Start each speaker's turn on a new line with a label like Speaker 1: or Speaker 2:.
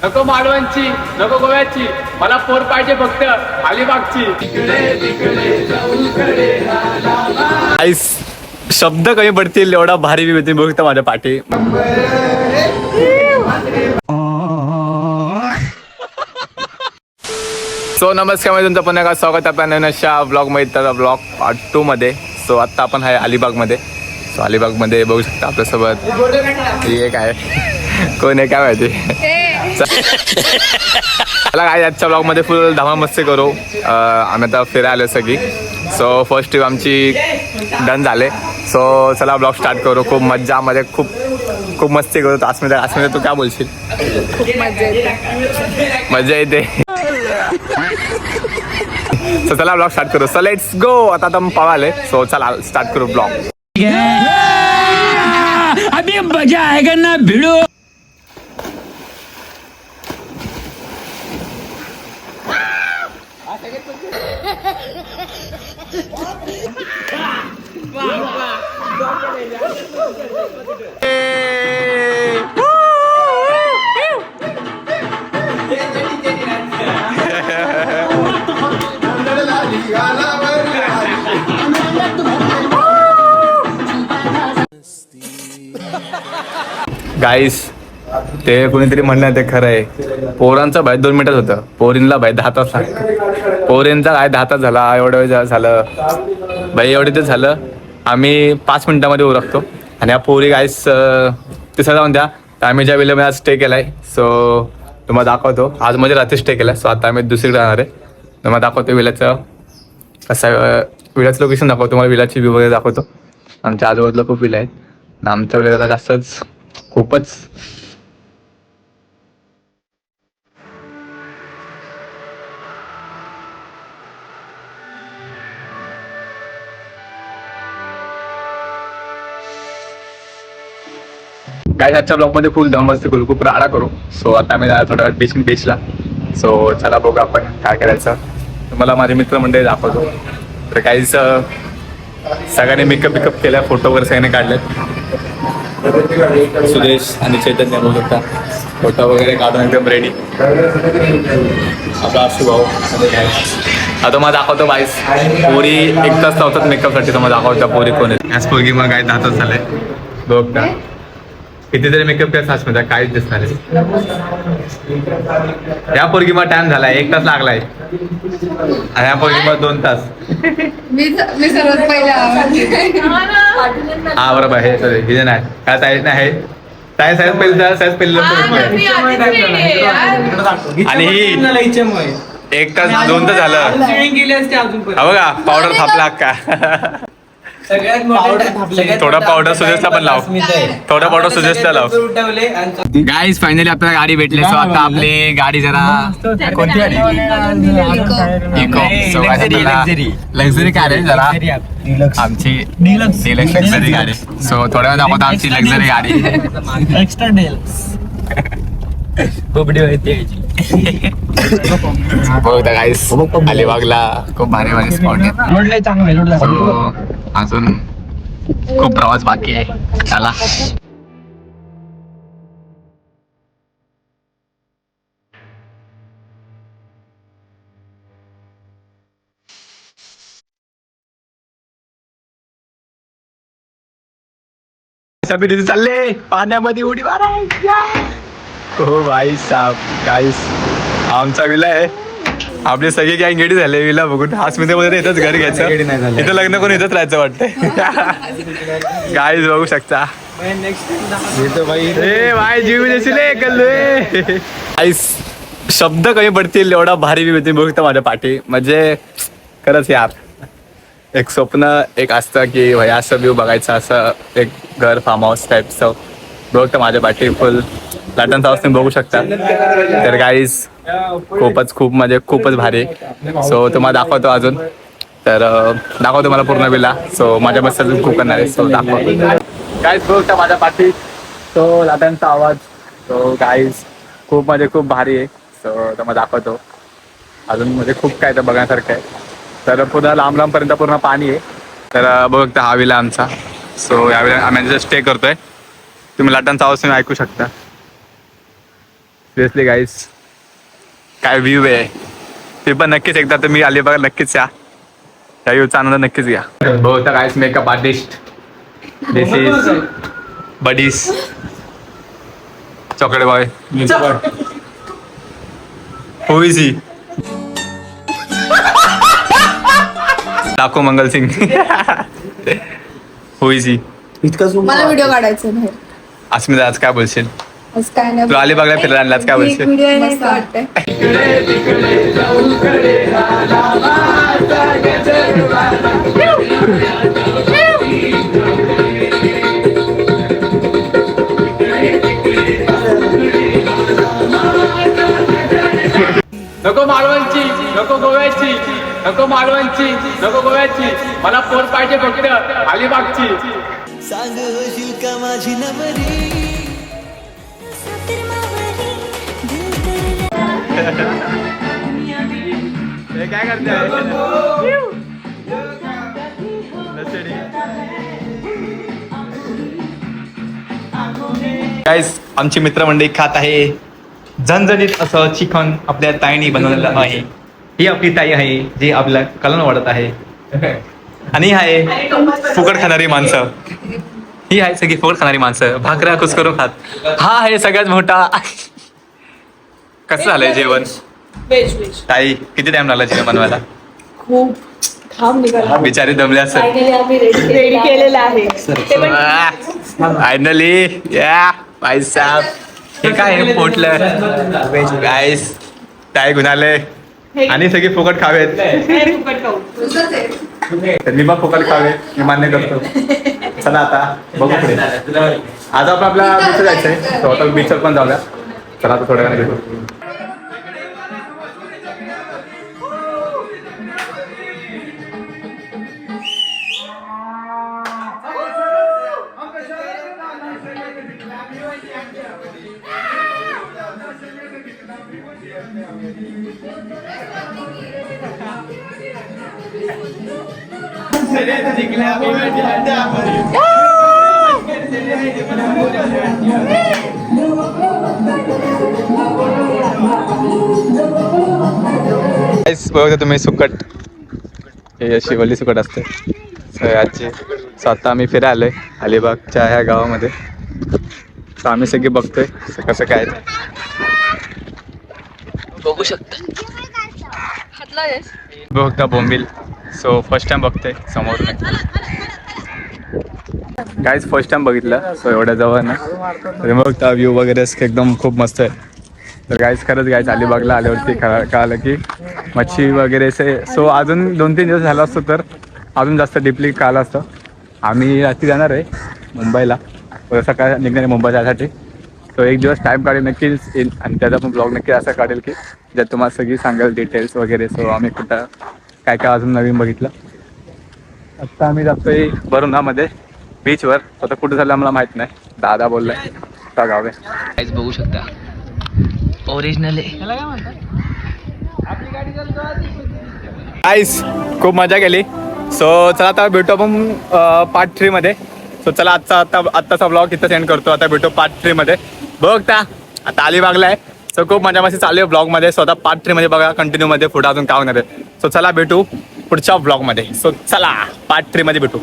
Speaker 1: नको मालवणची, नको गोव्याची, मला पोर पाहिजे फक्त अलिबागची.
Speaker 2: आईस शब्द कमी पडतील एवढा भारी मी बघता माझ्या पाठी. सो नमस्कार, मी तुमचं पुन्हा एकदा स्वागत आहे आपल्या नवीन अशा ब्लॉगमध्ये, ब्लॉग पार्ट 2 मध्ये. सो आत्ता आपण आहे अलिबागमध्ये. सो अलिबागमध्ये बघू शकता आपल्यासोबत ही एक आहे, कोण आहे काय माहिती. चला काय आजच्या ब्लॉगमध्ये फुल धमाल मस्ती करू. आम्ही आता फिरायला आलो सगळी. सो फर्स्ट ट्रिप आमची डन झाले. सो चला ब्लॉग स्टार्ट करू. खूप मज्जा, मध्ये खूप मस्ती करू. आसमध्ये तू काय बोलशील?
Speaker 3: खूप
Speaker 2: मजा येते. सो चला ब्लॉग स्टार्ट करू. So let's go. आता पळाले. सो चला स्टार्ट करू ब्लॉग.
Speaker 4: अभी मजा आएगा ना भिड़ो.
Speaker 2: गाईस ते कोणीतरी म्हणलं ते खरं आहे. पोरांचा बाय 2 मिनिटात होतं, पोरींला बाय 10 तास लागतं. पोरींचा काय 10 तास झाला, एवढं वेळ झालं बाई, एवढे ते झालं. आम्ही 5 मिनिटामध्ये उरकतो. आणि या पोरी गाईस तिसरा जाऊन द्या. तर आम्ही ज्या वेळेला आज स्टे केलाय, सो तुम्हाला दाखवतो. आज मध्ये रात्री स्टे केलाय. सो आता आम्ही दुसरीकडे जाणार आहे. तुम्हाला दाखवतो विल्याचं कसं, विल्याचं लोकेशन दाखवतो. तुम्हाला विलाची व्ह्यू वगैरे दाखवतो. आमच्या आजूबाजूला खूप विला आहेत. आमच्या वेळेला जास्तच खूपच काय आजच्या ब्लॉगमध्ये फुल दमस्ती करू, खूप राडा करू. सो आता आम्ही थोडा बीचला. सो चला बघू आपण काय करायचं. तुम्हाला माझे मित्रमंडळी दाखवतो. तर काहीच सगळ्यांनी मेकअप केला, फोटो वगैरे सगळ्यांनी काढलेत. सुदेश आणि चैतन्य बघू शकता, फोटो वगैरे काढून एकदम रेडी. आपला आशू भाऊ. आता मला दाखवतो बाईस पोरी 1 तास लावतात मेकअपसाठी. तर मला दाखवतो पोरी कोण आहेत. ह्याच पोरगी मग काय 10 तास झाले बघ. कितीतरी मेकअप केला सासमध्ये काहीच दिसणार आहे. या पोरगी मग टाइम झालाय, 1 तास लागलाय. आणि या पोरगी मग 2 तास.
Speaker 3: मी सर्वात पहिले
Speaker 2: हा बरोबर आहे. सॉरी हिजे नाही काय साईज नाही आहे. साईज पहिलं आणि ही 1 तास 2 तास झालं. हा बघा पावडर थापला का. थोडा पावडर सुजेसला पण लाव. थोडा पावडर सुजेसला लाव. गाईज फायनली आपल्याला गाडी भेटली. सो आता आपली गाडी जरा कोणती गाडी? इको. सो लक्झरी कार आहे जरा आमची डिलक्स लक्झरी गाडी. सो थोड्या वेळ दाखवतो आमची लक्झरी गाडी.
Speaker 4: एक्स्ट्रा डेल्स
Speaker 2: बघता गाईस अलिबागला खूप भारी भारी स्पॉट आहेत. अजून खूप प्रवास बाकी आहे. चला सगळे चालले पाण्यामध्ये उडी मारायची. हो भाई साहब गाईस आमचा विला आहे. आपली सगळी गँग रेडी झाले विला बघून. हॉस्पिटलमध्ये इथंच घर घ्यायचं, इथं लग्न करून इथंच राहायचं वाटतंय. गाईस बघू शकता. भाई जीव गाईस शब्द कमी पडतील एवढा भारी मी बघता माझ्या पाठी. म्हणजे खरंच यार एक स्वप्न एक असतं की भाई असं व्ह्यू बघायचं, असं एक घर फार्म हाऊस टाईपचं बघतं माझ्या पाठी. फुल लाटांचा हाऊस तुम्ही बघू शकता. तर गाईज खूपच भारी. सो तुम्हाला दाखवतो अजून. तर दाखवतो मला पूर्ण विला. सो माझ्या बस अजून खूप करणार आहे. सो दाखवतो गाईज बघता माझ्या पाठी. सो लाटांचा आवाज. सो गाईज खूप भारी आहे. सो तुम्हाला दाखवतो अजून. म्हणजे खूप काय तर बघण्यासारखं आहे. तर पुन्हा लांबपर्यंत पूर्ण पाणी आहे. तर बघता हा विला आमचा. सो यावेळी आम्ही स्टे करतोय. तुम्ही लाटांचा आवाज तुम्ही ऐकू शकता. सिरियसली गाईस काय व्ह्यू आहे ते पण नक्कीच एकदा तुम्ही अलिबाग नक्कीच या त्या व्ह्यूचा आनंद नक्कीच घ्या. बहुतेक guys makeup artist this is buddies chocolate boy who is he Lakho Mangal Singh who is ही
Speaker 3: मला व्हिडिओ काढायचा बाहेर.
Speaker 2: अस्मिता आज काय बोलशील
Speaker 3: असं काय नाही.
Speaker 2: तुला अलिबागला फिरायला आणलं आज काय बोलशील
Speaker 3: व्हिडिओ मस्त वाटतंय.
Speaker 1: नको मालवणची नको गोव्याची नको मालवणची नको गोव्याची मला पोर पाहिजे फक्त अलिबागची.
Speaker 5: सांग होशील का माझी नवरी
Speaker 2: काय करते गाईस आमची मित्रमंडळी खात आहे झणझणीत असं चिकन आपल्या ताईने बनवलेलं आहे. ही आपली ताई आहे जी आपल्या कलन वाढत आहे आणि ही आहे फुकट खाणारी माणसं. ही आहे सगळी फुकट खाणारी माणसं भाकऱ्या खुश करून खात. हा आहे सगळ्यात मोठा. कसं झालंय जेवण ताई किती टाइम लागला जेवण बनवायला
Speaker 3: खूप थांब निघाला.
Speaker 2: बिचारी दमले असं
Speaker 3: रेडी केलेलं आहे.
Speaker 2: फायनली या भाई साहब हे काय आहे पोटलं गाईस काय गुन्हाले आणि सगळे फुकट खावेत
Speaker 3: तुझंच आहे.
Speaker 2: त्यांनी पण फुकट खावे मी मान्य करतो. चला आता बघू पुढे. आज आपण आपल्या बीचवर जायचंय तो आता बीचवर पण जाऊया. चला आता थोड्या वेळाने भेटू. बघा तुम्ही सुकट हे अशी वल्ली सुकट असते आजची. सो आता आम्ही फिरायला आलोय अलिबागच्या ह्या गावामध्ये. सो आम्ही सगळे बघतोय कसं काय बघू शकता. बघता बोंबील. सो फर्स्ट टाइम बघतोय समोर गाईज फर्स्ट टाइम बघितलं. सो एवढ्या जवळ ना तरी बघता व्ह्यू वगैरे एकदम खूप मस्त आहे. तर गाईज खरंच गाईज अलिबागला आल्यावरती कळालं की मच्छी वगैरे सो अजून 2-3 दिवस झाला असतो तर अजून जास्त डीपली कळालं असतं. आम्ही रात्री जाणार आहे मुंबईला सकाळी निघणार आहे मुंबई जाण्यासाठी. सो एक दिवस टाईम काढेल नक्कीच येईल आणि त्याचा पण ब्लॉग नक्की असा काढेल की ज्यात तुम्हाला सगळी सांगेल डिटेल्स वगैरे. सो आम्ही कुठं काय काय अजून नवीन बघितलं. आत्ता आम्ही जातोय वरुणामध्ये बीचवर. स्वतः कुठं झालं आम्हाला माहीत नाही. दादा बोललाय त्या गाव आहे.
Speaker 5: काहीच बघू शकता ओरिजिनल
Speaker 2: आईस खूप मजा केली. सो चला आता भेटू आपण पार्ट 3 मध्ये. सो चला आत्ताचा ब्लॉग इथं सेंड करतो. आता भेटू पार्ट 3 मध्ये. बघता आता अलिबागला आहे. सो खूप मजा मस्ती चालू आहे ब्लॉगमध्ये. सो आता पार्ट 3 मध्ये बघा कंटिन्यू मध्ये पुढे अजून काय होणार आहे. सो चला भेटू पुढच्या ब्लॉगमध्ये. सो चला पार्ट 3 मध्ये भेटू.